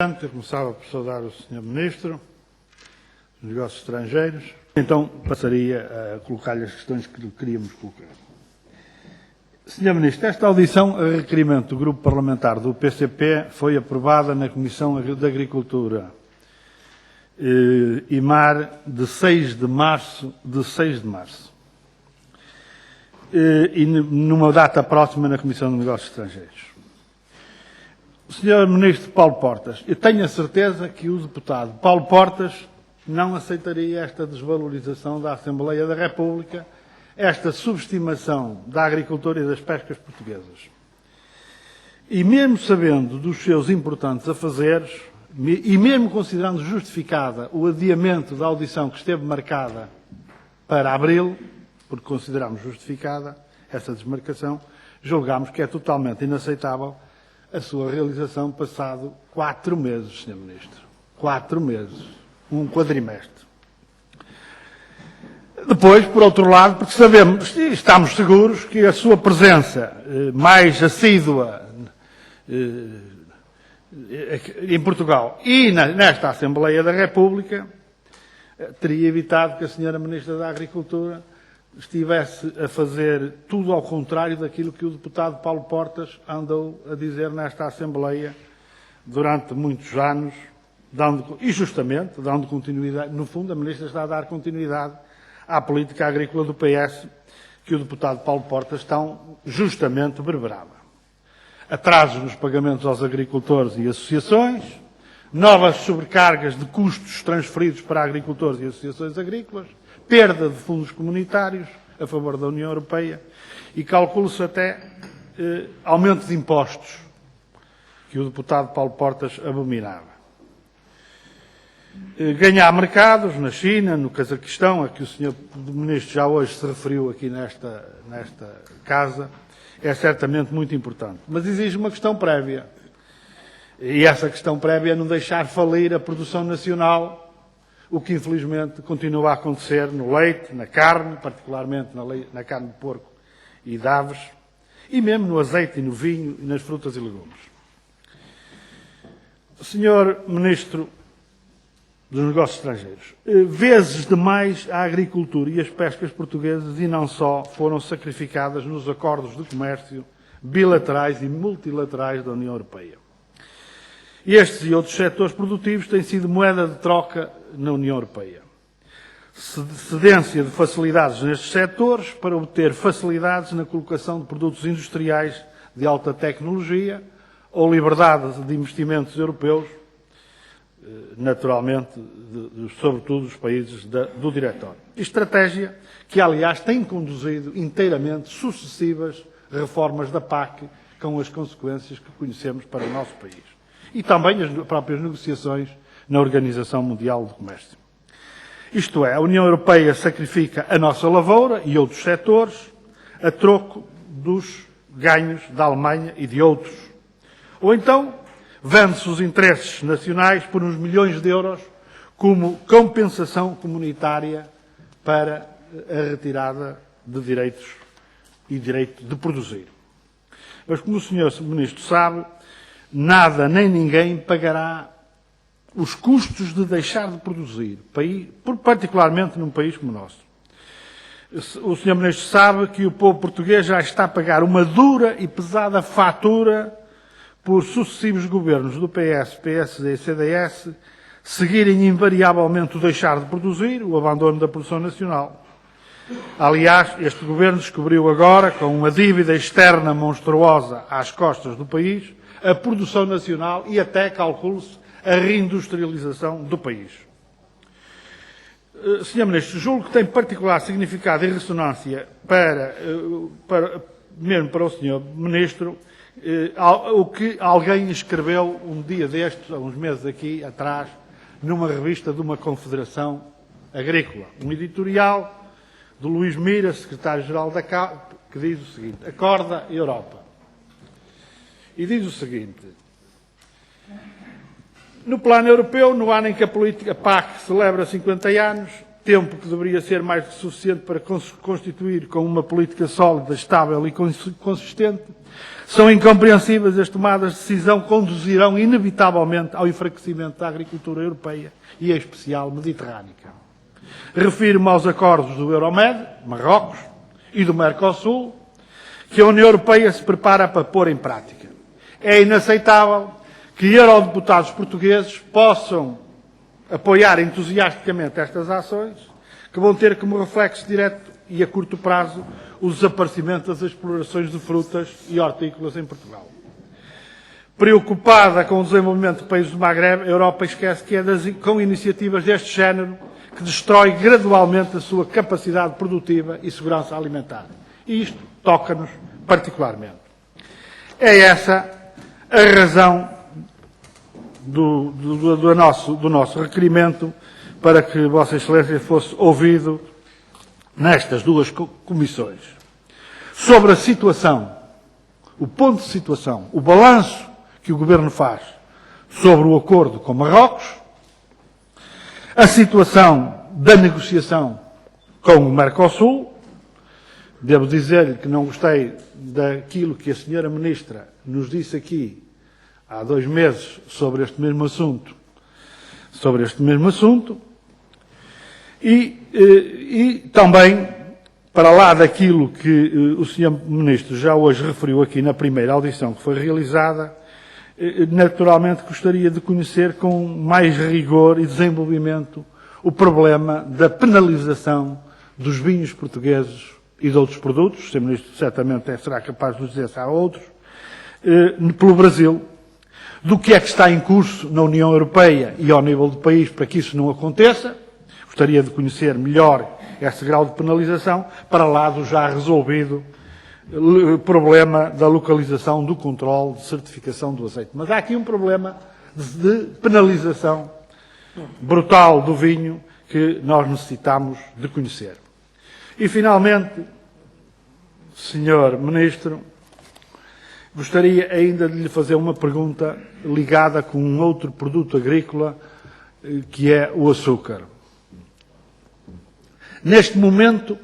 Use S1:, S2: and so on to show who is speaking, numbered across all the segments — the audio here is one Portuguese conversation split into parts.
S1: Eu começava por saudar o Sr. Ministro dos Negócios Estrangeiros. Então passaria a colocar-lhe as questões que lhe queríamos colocar. Sr. Ministro, esta audição a requerimento do Grupo Parlamentar do PCP foi aprovada na Comissão de Agricultura e Mar de 6 de março e numa data próxima na Comissão de Negócios Estrangeiros. O Sr. Ministro Paulo Portas, eu tenho a certeza que o deputado Paulo Portas não aceitaria esta desvalorização da Assembleia da República, esta subestimação da agricultura e das pescas portuguesas. E mesmo sabendo dos seus importantes afazeres, e mesmo considerando justificada o adiamento da audição que esteve marcada para abril, porque consideramos justificada essa desmarcação, julgamos que é totalmente inaceitável a sua realização passado 4 meses, Sr. Ministro. 4 meses. Um quadrimestre. Depois, por outro lado, porque sabemos, estamos seguros que a sua presença mais assídua em Portugal e nesta Assembleia da República teria evitado que a Sra. Ministra da Agricultura estivesse a fazer tudo ao contrário daquilo que o deputado Paulo Portas andou a dizer nesta Assembleia durante muitos anos, dando continuidade. No fundo, a Ministra está a dar continuidade à política agrícola do PS que o deputado Paulo Portas tão justamente berberava. Atrasos nos pagamentos aos agricultores e associações, novas sobrecargas de custos transferidos para agricultores e associações agrícolas, perda de fundos comunitários a favor da União Europeia e calcula-se até aumento de impostos que o deputado Paulo Portas abominava. Ganhar mercados na China, no Cazaquistão, a que o Sr. Ministro já hoje se referiu aqui nesta casa, é certamente muito importante. Mas exige uma questão prévia. E essa questão prévia é não deixar falir a produção nacional, o que infelizmente continua a acontecer no leite, na carne, particularmente na carne de porco e de aves, e mesmo no azeite e no vinho e nas frutas e legumes. Sr. Ministro dos Negócios Estrangeiros, vezes demais a agricultura e as pescas portuguesas e não só foram sacrificadas nos acordos de comércio bilaterais e multilaterais da União Europeia. Estes e outros setores produtivos têm sido moeda de troca na União Europeia. Cedência de facilidades nestes setores para obter facilidades na colocação de produtos industriais de alta tecnologia ou liberdade de investimentos europeus, naturalmente, sobretudo dos países do Diretório. Estratégia que, aliás, tem conduzido inteiramente sucessivas reformas da PAC, com as consequências que conhecemos para o nosso país. E também as próprias negociações na Organização Mundial do Comércio. Isto é, a União Europeia sacrifica a nossa lavoura e outros setores a troco dos ganhos da Alemanha e de outros. Ou então, vende-se os interesses nacionais por uns milhões de euros como compensação comunitária para a retirada de direitos e direito de produzir. Mas, como o Sr. Ministro sabe, nada nem ninguém pagará os custos de deixar de produzir, particularmente num país como o nosso. O Sr. Ministro sabe que o povo português já está a pagar uma dura e pesada fatura por sucessivos governos do PS, PSD e CDS seguirem invariavelmente o deixar de produzir, o abandono da produção nacional. Aliás, este governo descobriu agora, com uma dívida externa monstruosa às costas do país, a produção nacional e até, calcule-se, a reindustrialização do país. Sr. Ministro, julgo que tem particular significado e ressonância mesmo para o Sr. Ministro, o que alguém escreveu um dia destes, há uns meses aqui atrás, numa revista de uma confederação agrícola. Um editorial do Luís Mira, secretário-geral da CAP, que diz o seguinte: acorda Europa. E diz o seguinte: no plano europeu, no ano em que a política PAC celebra 50 anos, tempo que deveria ser mais que suficiente para constituir com uma política sólida, estável e consistente, são incompreensíveis as tomadas de decisão que conduzirão inevitavelmente ao enfraquecimento da agricultura europeia e, em especial, mediterrânica. Refiro-me aos acordos do Euromed, Marrocos, e do Mercosul, que a União Europeia se prepara para pôr em prática. É inaceitável que eurodeputados portugueses possam apoiar entusiasticamente estas ações, que vão ter como reflexo direto e a curto prazo o desaparecimento das explorações de frutas e hortícolas em Portugal. Preocupada com o desenvolvimento de países do Magrebe, a Europa esquece que é com iniciativas deste género que destrói gradualmente a sua capacidade produtiva e segurança alimentar. E isto toca-nos particularmente. É essa a razão do nosso requerimento para que Vossa Excelência fosse ouvido nestas duas comissões. Sobre a situação, o ponto de situação, o balanço que o Governo faz sobre o acordo com Marrocos, a situação da negociação com o Mercosul. Devo dizer-lhe que não gostei daquilo que a Sra. Ministra nos disse aqui há 2 meses sobre este mesmo assunto, e também, para lá daquilo que o Sr. Ministro já hoje referiu aqui na primeira audição que foi realizada, naturalmente gostaria de conhecer com mais rigor e desenvolvimento o problema da penalização dos vinhos portugueses e de outros produtos, o Sr. Ministro certamente será capaz de nos dizer se há outros, pelo Brasil, do que é que está em curso na União Europeia e ao nível do país para que isso não aconteça. Gostaria de conhecer melhor esse grau de penalização, para lá do já resolvido problema da localização do controle de certificação do azeite. Mas há aqui um problema de penalização brutal do vinho que nós necessitamos de conhecer. E, finalmente, Sr. Ministro, gostaria ainda de lhe fazer uma pergunta ligada com um outro produto agrícola, que é o açúcar. Neste momento,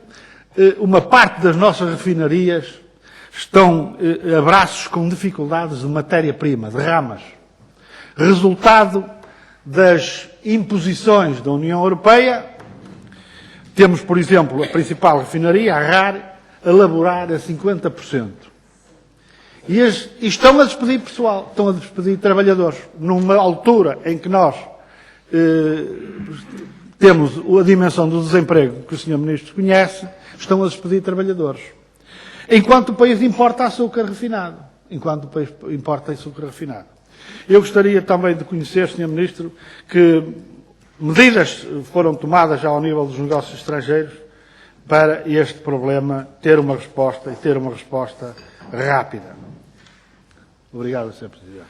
S1: uma parte das nossas refinarias estão a braços com dificuldades de matéria-prima, de ramas. Resultado das imposições da União Europeia, temos, por exemplo, a principal refinaria, a RAR, a laborar a 50%. E estão a despedir pessoal, estão a despedir trabalhadores, numa altura em que nós temos a dimensão do desemprego que o Sr. Ministro conhece, estão a despedir trabalhadores. Enquanto o país importa açúcar refinado. Eu gostaria também de conhecer, Sr. Ministro, que medidas foram tomadas já ao nível dos negócios estrangeiros para este problema ter uma resposta rápida. Obrigado, Sr. Presidente.